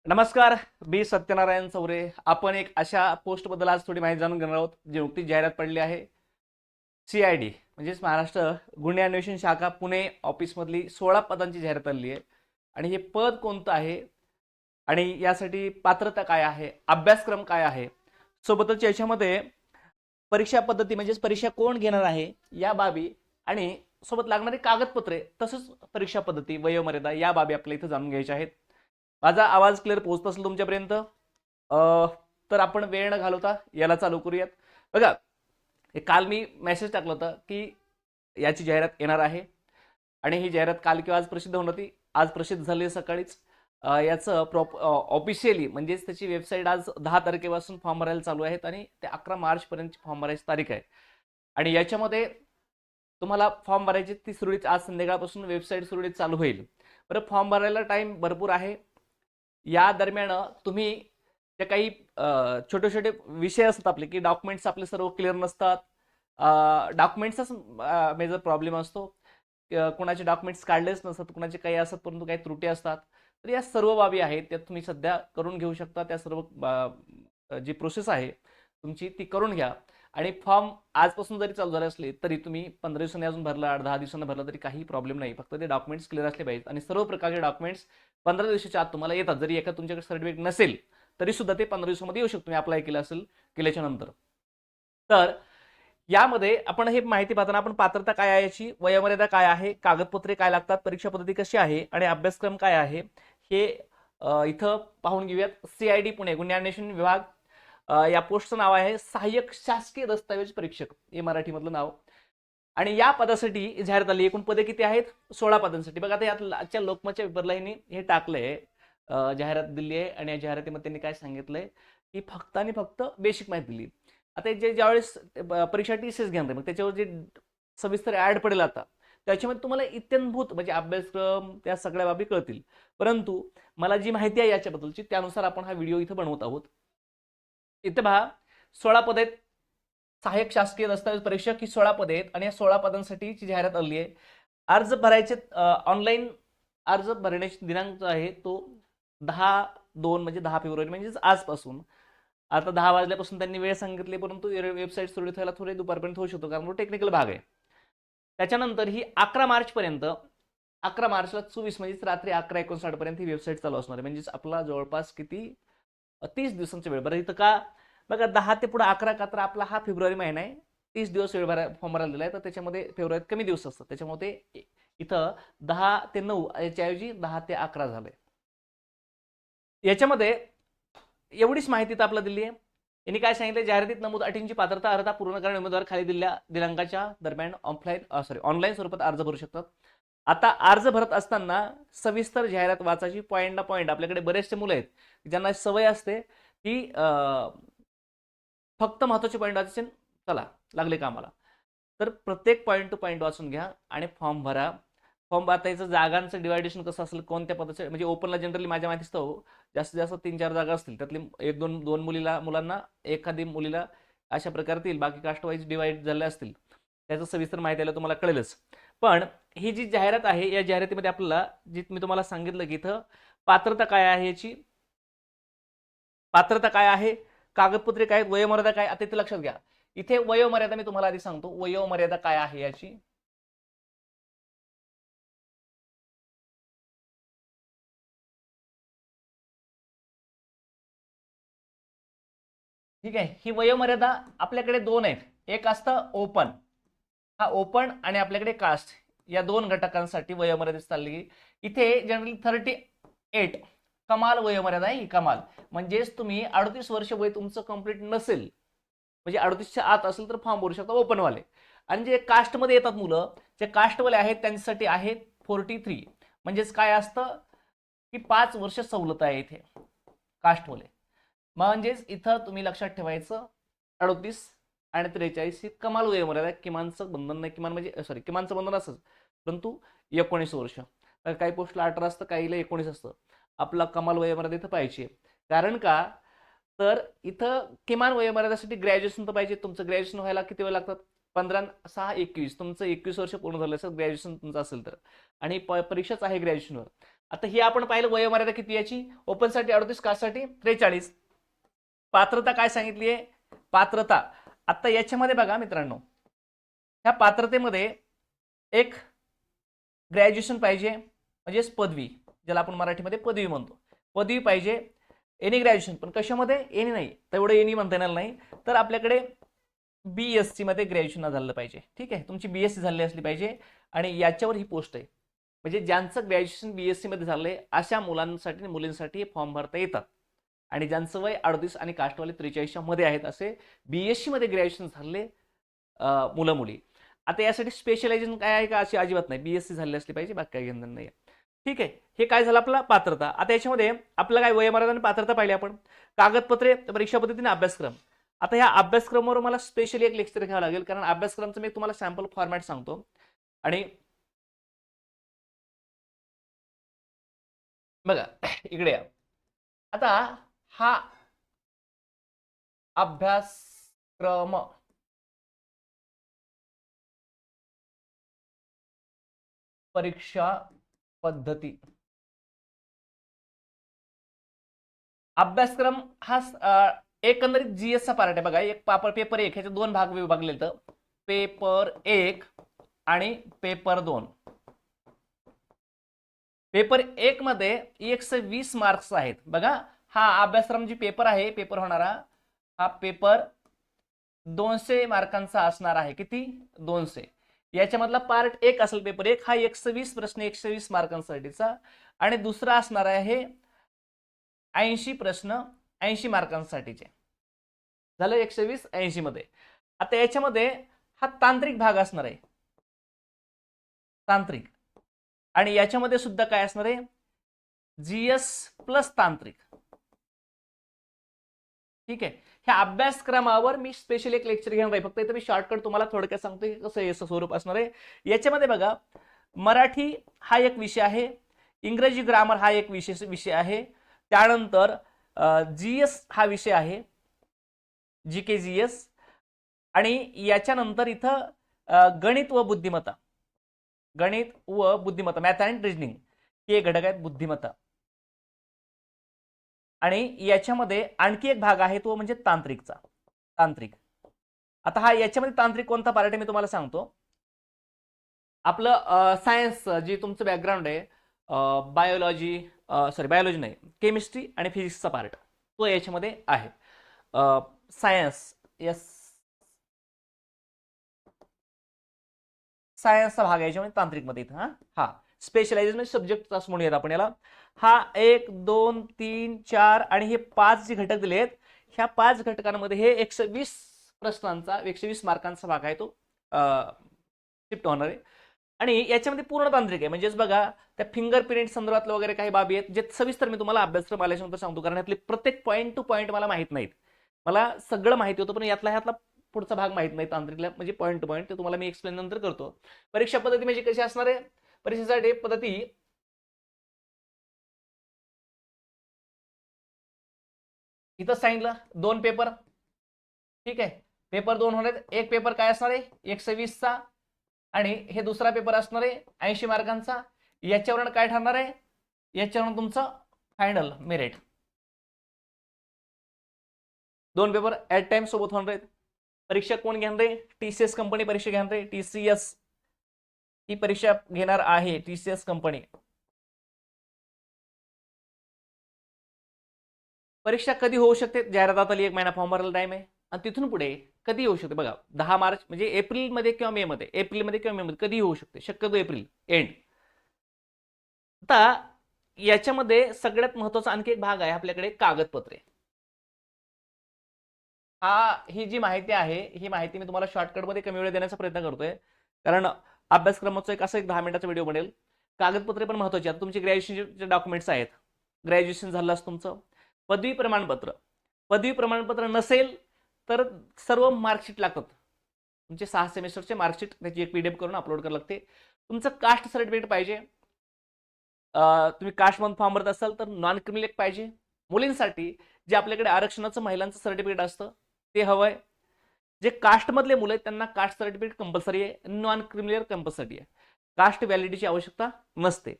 नमस्कार. मी सत्यनारायण चौरे. आपण एक अशा पोस्टबद्दल आज थोडी माहिती जाणून घेणार आहोत जी नुकतीच जाहिरात पडली आहे. CID म्हणजेच महाराष्ट्र गुन्हे अन्वेषण शाखा पुणे ऑफिसमधली 16 पदांची जाहिरात आली आहे. आणि हे पद कोणतं आहे आणि यासाठी पात्रता काय आहे, अभ्यासक्रम काय आहे, सोबतच याच्यामध्ये परीक्षा पद्धती म्हणजेच परीक्षा कोण घेणार आहे या बाबी आणि सोबत लागणारी कागदपत्रे तसंच परीक्षा पद्धती वयोमर्यादा या बाबी आपल्याला इथं जाणून घ्यायच्या आहेत. माझा आवाज क्लिअर पोहोचत असेल तुमच्यापर्यंत तर आपण वेळ न घालवता याला चालू करूयात. बघा, हे काल मी मेसेज टाकलं होतं की याची जाहिरात येणार आहे आणि ही जाहिरात काल किंवा आज प्रसिद्ध होणार होती. आज प्रसिद्ध झाली सकाळीच. याचं ऑफिशियली म्हणजेच त्याची वेबसाईट आज 10 तारखेपासून फॉर्म भरायला चालू आहेत आणि ते 11 मार्चपर्यंत फॉर्म भरायची तारीख आहे. आणि याच्यामध्ये तुम्हाला फॉर्म भरायची ती सुरळीत आज संध्याकाळपासून वेबसाईट सुरळीत चालू होईल. बरं, फॉर्म भरायला टाइम भरपूर आहे. या दरम्यान तुम्ही जे काही छोटे छोटे विषय असतात आपले की डॉक्युमेंट्स आपले सर्व क्लिअर नसतात. डॉक्युमेंट्सचाच मेजर प्रॉब्लेम असतो. कोणाचे डॉक्युमेंट्स काढलेच नसतात, कोणाचे काही असतात परंतु काही त्रुटी असतात. तर या सर्व बाबी आहेत त्या तुम्ही सध्या करून घेऊ शकता. त्या सर्व जी प्रोसेस आहे तुमची ती करून घ्या. आणि फॉर्म आजपासून जरी चालू झाले असले तरी तुम्ही 15 दिवसांनी अजून भरला, 10 दिवसांनी भरला तरी काही प्रॉब्लेम नाही. फक्त ते डॉक्युमेंट्स क्लिअर असले पाहिजेत आणि सर्व प्रकारचे डॉक्युमेंट्स 15 दिवसाच्या आत तुम्हाला येतात. जरी एका तुमच्याकडे सर्टिफिकेट नसेल तरी सुद्धा ते 15 दिवसामध्ये येऊ शकतो तुम्ही अप्लाय केलं असेल केल्याच्या नंतर. तर यामध्ये आपण हे माहिती पाहताना आपण पात्रता काय आहे, याची वयोमर्यादा काय आहे, कागदपत्रे काय लागतात, परीक्षा पद्धती कशी आहे आणि अभ्यासक्रम काय आहे हे इथं पाहून घेऊयात. CID पुणे गुन्हे अन्वेषण विभाग या पोस्टचं नाव आहे सहाय्यक शासकीय दस्तावेज परीक्षक, हे मराठीमधलं नाव. आणि या पदासाठी जाहिरात आली. एकूण पदे किती आहेत? 16 पदांसाठी. बघा, आता यात आजच्या लोकमतच्या पेपरला हे टाकलंय, जाहिरात दिली आहे आणि या जाहिरातीमध्ये त्यांनी काय सांगितलंय की फक्त आणि फक्त बेसिक माहिती दिली. आता ज्यावेळेस परीक्षा TCS घेणार आहे मग त्याच्यावर जे सविस्तर ऍड पडेल आता त्याच्यामध्ये तुम्हाला इत्यंभूत म्हणजे अभ्यासक्रम त्या सगळ्या बाबी कळतील. परंतु मला जी माहिती आहे याच्याबद्दलची त्यानुसार आपण हा व्हिडिओ इथं बनवत आहोत. इथे पहा, 16 पद आहेत. सहाय्यक शासकीय दस्तावेज परीक्षक ही 16 पदे आहेत आणि या 16 पदांसाठीची जाहिरात आली आहे. अर्ज भरायचे ऑनलाईन अर्ज भरण्याची दिनांक जो आहे तो 10/2 म्हणजे 10 फेब्रुवारी म्हणजेच आजपासून. आता 10 वाजल्यापासून त्यांनी वेळ सांगितली परंतु वेबसाईट सुरळीत व्हायला थोडे दुपारपर्यंत होऊ शकतो कारण तो टेक्निकल भाग आहे. त्याच्यानंतर ही 11 मार्चपर्यंत 11 मार्चला 24 म्हणजेच रात्री 11:59 पर्यंत ही वेबसाईट चालू असणार आहे. म्हणजेच आपला जवळपास किती 30 दिवसांचा वेळ. बरं, इथं का बघा 10 ते पुढे 11 का तर आपला हा फेब्रुवारी महिना आहे. 30 दिवस वेळ फॉर्म भरायला दिला आहे तर त्याच्यामध्ये फेब्रुवारीत कमी दिवस असतात त्याच्यामुळे ते इथं 10 ते 9 याच्याऐवजी 10 ते 11 झालंय. याच्यामध्ये एवढीच माहिती तर आपल्याला दिली आहे. यांनी काय सांगितलं, जाहिरातीत नमूद अटींची पात्रता अर्हता पूर्ण करणारे उमेदवार खाली दिलेल्या दिनांकाच्या दरम्यान ऑनलाईन स्वरूपात अर्ज भरू शकतात. आता अर्ज भरत असताना सविस्तर जाहिरात वाचायची पॉईंट ना पॉईंट. आपल्याकडे बरेचसे मुलं आहेत ज्यांना सवय असते की फक्त महत्वाचे पॉईंट वाचायचे, चला लागले कामाला. तर प्रत्येक पॉईंट टू पॉईंट वाचून घ्या आणि फॉर्म भरा. फॉर्म भरतायचं जागांचं डिवायडेशन कसं असेल, कोणत्या पदाचं म्हणजे ओपनला जनरली माझ्या माहितीच जास्तीत जास्त 3-4 जागा असतील. त्यातली 1-2 मुलांना एखादी मुलीला अशा प्रकारे येईल. बाकी कास्ट वाईज डिवाइड झाले असतील. त्याचं सविस्तर माहिती आलं तुम्हाला कळेलच. पण ही जी जाहिरात आहे या जाहिरातीमध्ये आपल्याला जी मी तुम्हाला सांगितलं की इथं पात्रता काय आहे, याची पात्रता काय आहे, कागदपत्रे काय, वयोमर्यादा काय, आता ते लक्षात घ्या. इथे वयोमर्यादा मी तुम्हाला आधी सांगतो वयोमर्यादा काय आहे याची. ठीक आहे, ही वयोमर्यादा आपल्याकडे दोन आहेत. एक असतं ओपन, हा ओपन आणि आपल्याकडे कास्ट या दोन घटकांसाठी वयोमर्यादा चालली. इथे जनरली 38 कमाल वयोमर्यादा आहे. ही कमाल म्हणजेच तुम्ही 38 वर्ष वय तुमचं कंप्लीट नसेल म्हणजे 38च्या आत असेल तर फॉर्म भरू शकता ओपनवाले. आणि जे कास्टमध्ये येतात मुलं, जे कास्टवाले आहेत त्यांच्यासाठी आहे 43. म्हणजेच काय असतं की 5 वर्ष सवलत आहे इथे कास्टवाले. म्हणजेच इथं तुम्ही लक्षात ठेवायचं 38 आणि 43 ही कमाल वयोमर्यादा. किमानचं बंधन नाही, किमान म्हणजे किमानचं बंधन असंच परंतु 19 वर्ष. काही पोस्टला 18 असतं, काहीला 19 असतं. आपला कमाल वयोमर्यादा इथं पाहिजे. कारण का तर इथं किमान वयोमर्यादेसाठी ग्रॅज्युएशन तर पाहिजे. तुमचं ग्रॅज्युएशन व्हायला किती वेळ लागतात? 15/6 = 21. तुमचं 21 वर्ष पूर्ण झालं असेल ग्रॅज्युएशन तुमचं असेल तर. आणि परीक्षाच आहे ग्रॅज्युएशनवर. आता ही आपण पाहिलं वयोमर्यादा किती याची, ओपनसाठी 38, कास्टसाठी 43. पात्रता काय सांगितली आहे, पात्रता आता याच्यामध्ये बघा मित्रांनो, ह्या पात्रतेमध्ये एक ग्रॅज्युएशन पाहिजे म्हणजेच पदवी, ज्याला आपण मराठीमध्ये पदवी म्हणतो, पदवी पाहिजे. एनी ग्रॅज्युएशन, पण कशामध्ये, एनी नाही, तेवढं एनी म्हणता येणार नाही, तर आपल्याकडे बीएससी मध्ये ग्रॅज्युएशन झालं पाहिजे. ठीक आहे, तुमची बीएससी झाली असली पाहिजे आणि याच्यावर ही पोस्ट आहे. म्हणजे ज्यांचं ग्रॅज्युएशन बीएससी मध्ये झालंय अशा मुलांसाठी मुलींसाठी फॉर्म भरता येतात. आणि ज्यांचं वय 38 आणि कास्टवाले 43 मध्ये आहेत असे बीएससी मध्ये ग्रॅज्युएशन झाले मुलं मुली. आता यासाठी स्पेशलायझेशन काय आहे का, अशी अजिबात नाही, बीएससी झाली असली पाहिजे, बाकी काही घेणं नाही. ठीक आहे, हे काय झालं आपला पात्रता. आता याच्यामध्ये आपलं काय वयोमर्यादा आणि पात्रता पाहिली आपण, कागदपत्रे, परीक्षा पद्धतीने अभ्यासक्रम. आता ह्या अभ्यासक्रमावर मला स्पेशली एक लेक्चर घ्यावं लागेल, कारण अभ्यासक्रमचं मी तुम्हाला सॅम्पल फॉर्मॅट सांगतो. आणि बघा इकडे या. आता हा अभ्यासक्रम परीक्षा पद्धती, अभ्यासक्रम हा एकंदरीत जीएसचा पार्ट आहे. बघा, एक पेपर 1 ह्याचे दोन भाग विभागले, तर पेपर 1 आणि पेपर 2. पेपर 1 मध्ये 120 मार्क्स आहेत. बघा, हा अभ्यासक्रम जी पेपर आहे, पेपर होणारा हा पेपर 200 मार्कांचा असणार आहे. किती, 200. याच्यामधला पार्ट 1 असेल पेपर 1, हा 120 प्रश्न 120 मार्कांसाठीचा, आणि दुसरा असणार आहे 80 प्रश्न 80 मार्कांसाठीचे. झालं 120 80 मध्ये. आता याच्यामध्ये हा तांत्रिक भाग असणार आहे, तांत्रिक, आणि याच्यामध्ये सुद्धा काय असणार आहे, जीएस प्लस तांत्रिक. ठीक आहे, ह्या अभ्यासक्रमावर मी स्पेशल एक लेक्चर घेणार आहे. फक्त इथं मी शॉर्टकट तुम्हाला थोडक्यात सांगतो कसं याचं स्वरूप असणार आहे. याच्यामध्ये बघा, मराठी हा एक विषय आहे, इंग्रजी ग्रामर हा एक विषय आहे, त्यानंतर जीएस हा विषय आहे, जी के जीएस, आणि याच्यानंतर इथं गणित व बुद्धिमत्ता, गणित व बुद्धिमत्ता, मॅथ अँड रिजनिंग हे घटक आहेत, बुद्धिमत्ता. आणि याच्यामध्ये आणखी एक भाग आहे, तो म्हणजे तांत्रिकचा, तांत्रिक. आता हा याच्यामध्ये तांत्रिक कोणता पार्ट आहे मी तुम्हाला सांगतो. आपलं सायन्स जी तुमचं बॅकग्राऊंड आहे, बायोलॉजी, बायोलॉजी नाही, केमिस्ट्री आणि फिजिक्सचा पार्ट, तो याच्यामध्ये आहे. सायन्स, यस, सायन्सचा भाग आहे याच्यामध्ये तांत्रिकमध्ये. इथं हा स्पेशलायझेशन म्हणजे सब्जेक्ट असं म्हणूयात आपण याला. हा 1 2 3 4 आणि हे 5 जे घटक दिले आहेत, ह्या 5 घटकांमध्ये हे 120 प्रश्नांचा 120 मार्कांचा भाग आहे, तो शिफ्ट होणार आहे. आणि याच्यामध्ये पूर्ण तांत्रिक आहे, म्हणजेच बघा, त्या फिंगरप्रिंट संदर्भातलं वगैरे काही बाबी आहेत, जे सविस्तर मी तुम्हाला अभ्यासक्रम आल्याच्यानंतर सांगतो, कारण यातले प्रत्येक पॉईंट टू पॉईंट मला माहित नाहीत. मला सगळं माहिती होतं, पण यातला पुढचा भाग माहित नाही तांत्रिकला, म्हणजे पॉईंट टू पॉईंट, ते तुम्हाला मी एक्सप्लेन नंतर करतो. परीक्षा पद्धती म्हणजे कशी असणार आहे, परीक्षेसाठी पद्धती इथं सांगितलं, 2 पेपर. ठीक आहे, पेपर 2 होणार, एक पेपर काय असणार आहे 120चा, आणि हे दुसरा पेपर असणार आहे 80 मार्कांचा. याच्यावरून काय ठरणार आहे, याच्यावरून तुमचं final merit. 2 paper at time सोबत होणार आहेत. परीक्षा कोण घेणार आहे, टीसीएस कंपनी परीक्षा घेणार आहे, टीसीएस ही परीक्षा घेणार आहे, टीसीएस कंपनी. परीक्षा कधी होऊ शकते, जाहिरात आली, 1 महिना फॉर्म भरायला टाइम आहे, आणि तिथून पुढे कधी होऊ शकते, बघा 10 मार्च म्हणजे एप्रिलमध्ये किंवा मे मध्ये, एप्रिलमध्ये किंवा मे मध्ये कधी होऊ शकते, शक्यतो एप्रिल एंड. आता याच्यामध्ये सगळ्यात महत्वाचा आणखी एक भाग आहे आपल्याकडे, कागदपत्रे. ही जी माहिती आहे, ही माहिती मी तुम्हाला शॉर्टकटमध्ये कमी वेळ देण्याचा प्रयत्न करतोय, कारण अभ्यासक्रमाचा एक 10 मिनिटाचा व्हिडिओ बनेल. कागदपत्रे पण महत्वाची. आता तुमचे ग्रॅज्युएशनचे डॉक्युमेंट्स आहेत, ग्रॅज्युएशन झालं असं तुमचं, पदवी प्रमाणपत्र, पदवी प्रमाणपत्र नसेल तर सर्व मार्कशीट लागतात, तुमचे 6 सेमेस्टरचे मार्कशीट, त्याची एक पीडीएफ करून अपलोड करावं लागते. तुमचं कास्ट सर्टिफिकेट पाहिजे, तुम्ही कास्ट म्हणून फॉर्म भरत असाल तर नॉन क्रिमिनल पाहिजे. मुलींसाठी जे आपल्याकडे आरक्षणाचं महिलांचं सर्टिफिकेट असतं ते हवंय. जे कास्ट मधले मुलं आहेत त्यांना कास्ट सर्टिफिकेट कंपल्सरी आहे, नॉन क्रिमिनल कंपल्सरी आहे, कास्ट व्हॅलिडिटीची आवश्यकता नसते.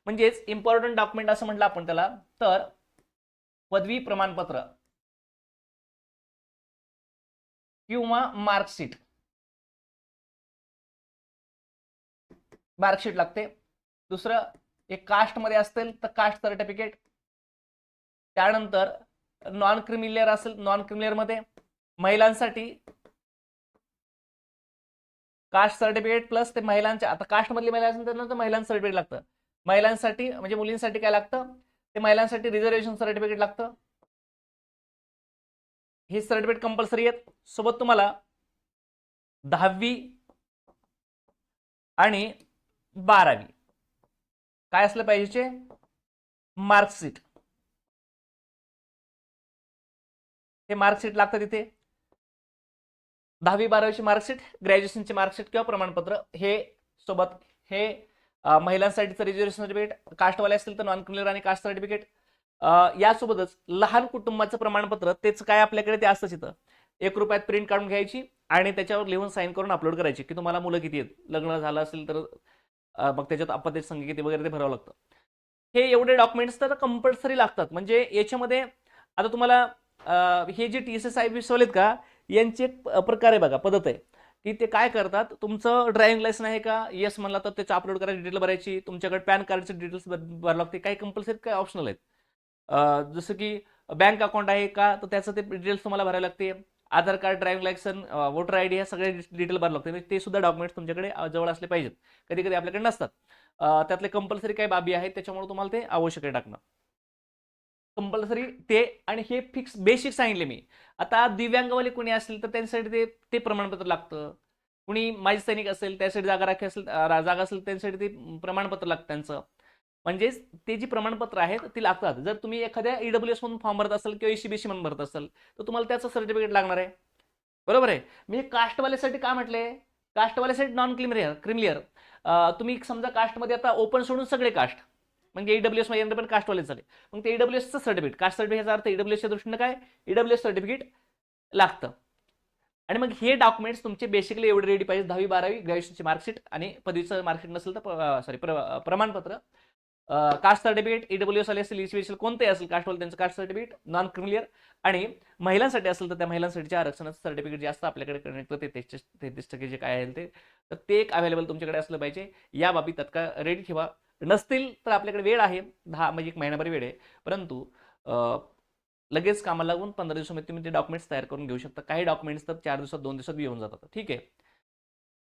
म्हणजेच इम्पॉर्टंट डॉक्युमेंट असं म्हटलं आपण त्याला, तर पदवी प्रमाणपत्र किंवा मार्कशीट लागते. दुसरं एक कास्टमध्ये असतील तर कास्ट सर्टिफिकेट. त्यानंतर नॉन क्रिमिलियर असेल, नॉन क्रिमिलियर मध्ये महिलांसाठी कास्ट सर्टिफिकेट प्लस ते महिलांच्या, आता कास्ट मधली महिला असेल तर महिलांचं सर्टिफिकेट लागतं. महिलांसाठी म्हणजे मुलींसाठी काय लागतं, ते महिलांसाठी रिझर्वेशन सर्टिफिकेट लागतं. हे सर्टिफिकेट कंपल्सरी आहेत. सोबत तुम्हाला 10वी आणि 12वी काय असलं पाहिजे, मार्कशीट. हे मार्कशीट लागतं तिथे. 10वी-12वीची मार्कशीट, ग्रॅज्युएशनची मार्कशीट किंवा प्रमाणपत्र हे सोबत. हे महिलांसाठीचं रिझर्वेशन सर्टिफिकेट, कास्टवाले असतील तर नॉन क्रिमिनल आणि कास्ट सर्टिफिकेट. यासोबतच लहान कुटुंबाचं प्रमाणपत्र, तेच काय आपल्याकडे ते असतंच इथं. 1 रुपयात प्रिंट काढून घ्यायची आणि त्याच्यावर लिहून साईन करून अपलोड करायची की तुम्हाला मुलं किती आहेत, लग्न झालं असेल तर मग त्याच्यात अपत्य संख्या किती वगैरे ते भरावं लागतं. हे एवढे डॉक्युमेंट्स तर कंपल्सरी लागतात. म्हणजे याच्यामध्ये आता तुम्हाला हे जे TSS आहेत का, यांची एक प्रकार आहे बघा, पद्धत आहे की ते काय करतात, तुमचं ड्रायव्हिंग लायसन आहे का, येस म्हणला तर त्याचं अपलोड करायची, डिटेल भरायची. तुमच्याकडे पॅन कार्डचे डिटेल्स भरावं लागते. काही कंपल्सरी, काही ऑप्शनल आहेत. जसं की बँक अकाउंट आहे का, तर त्याचं ते डिटेल्स तुम्हाला भरायला लागते. Aadhaar card, driving licence, voter ID, हे सगळे डिटेल भरावं लागते. ते सुद्धा डॉक्युमेंट्स तुमच्याकडे जवळ असले पाहिजेत. कधी कधी आपल्याकडे नसतात. त्यातले कंपल्सरी काही बाबी आहेत, त्याच्यामुळे तुम्हाला ते आवश्यक आहे टाकणं. कंपल्सरी ते. आणि हे फिक्स बेसिक सांगितले मी. आता दिव्यांगवाले कोणी असेल तर त्यांच्यासाठी ते ते प्रमाणपत्र लागतं. कुणी माजी सैनिक असेल, त्यासाठी जागा राखी असेल, जागा असेल, त्यांच्यासाठी ते प्रमाणपत्र लागतं त्यांचं. म्हणजेच ते जी प्रमाणपत्र आहेत ती लागतात. जर तुम्ही एखाद्या EWS म्हणून फॉर्म भरत असाल किंवा ECBC म्हणून भरत असाल तर तुम्हाला त्याचं सर्टिफिकेट लागणार आहे. बरोबर आहे. मी कास्टवाल्यासाठी काय म्हटले, कास्टवाल्यासाठी नॉन क्रिमिलियर. तुम्ही समजा कास्टमध्ये आता ओपन सोडून सगळे कास्ट, म्हणजे EWS मध्ये पण कास्टवाले झाले, मग ते EWSचं सर्टिफिकेट, कास्ट सर्टिफिकेटचा अर्थ EWSच्या दृष्टीने काय, EWS सर्टिफिकेट लागतं. आणि मग हे डॉक्युमेंट्स तुमचे बेसिकली एवढे रेडी पाहिजे. 10वी-12वी, ग्रॅज्युएशनची मार्कशीट आणि पदवीचं मार्कशीट नसेल तर सॉरी प्रमाणपत्र, कास्ट सर्टिफिकेट, EWS आले असेल, ECBC कोणते असेल कास्टवाले त्यांचं कास्ट सर्टिफिकेट, नॉन क्रिमिलियर. आणि महिलांसाठी असेल तर त्या महिलांसाठीच्या आरक्षणाचं सर्टिफिकेट जे असतं आपल्याकडे करण्यात 33% जे काय आहे ते, तर ते एक अवेलेबल तुमच्याकडे असलं पाहिजे. या बाबी तत्काळ रेडी ठेवा. नसतील तर आपल्याकडे वेळ आहे, 10 म्हणजे 1 महिनाभर वेळ आहे. परंतु लगेच कामाला लागून 15 दिवसामध्ये तुम्ही ते डॉक्युमेंट्स तयार करून घेऊ शकता. काही डॉक्युमेंट्स तर 4 दिवसात, 2 दिवसात येऊन जातात. ठीक आहे.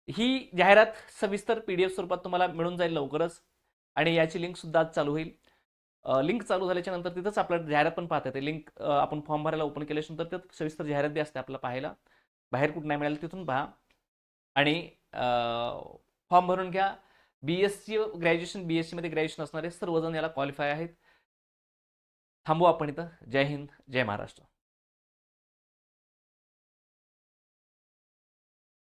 ही जाहिरात सविस्तर PDF स्वरूपात तुम्हाला मिळून जाईल लवकरच. आणि याची लिंक सुद्धा आज चालू होईल. लिंक चालू झाल्याच्या नंतर तिथंच आपल्याला जाहिरात पण पाहता येते. लिंक आपण फॉर्म भरायला ओपन केल्यानंतर त्यात सविस्तर जाहिरात बी असते आपल्याला पाहायला. बाहेर कुठं नाही मिळालं तिथून पहा. आणि फॉर्म भरून घ्या. BSc ग्रॅज्युएशन, BSc मध्ये ग्रॅज्युएशन असणारे सर्वजण याला क्वालिफाय आहेत. थांबू आपण इथं. जय हिंद, जय महाराष्ट्र.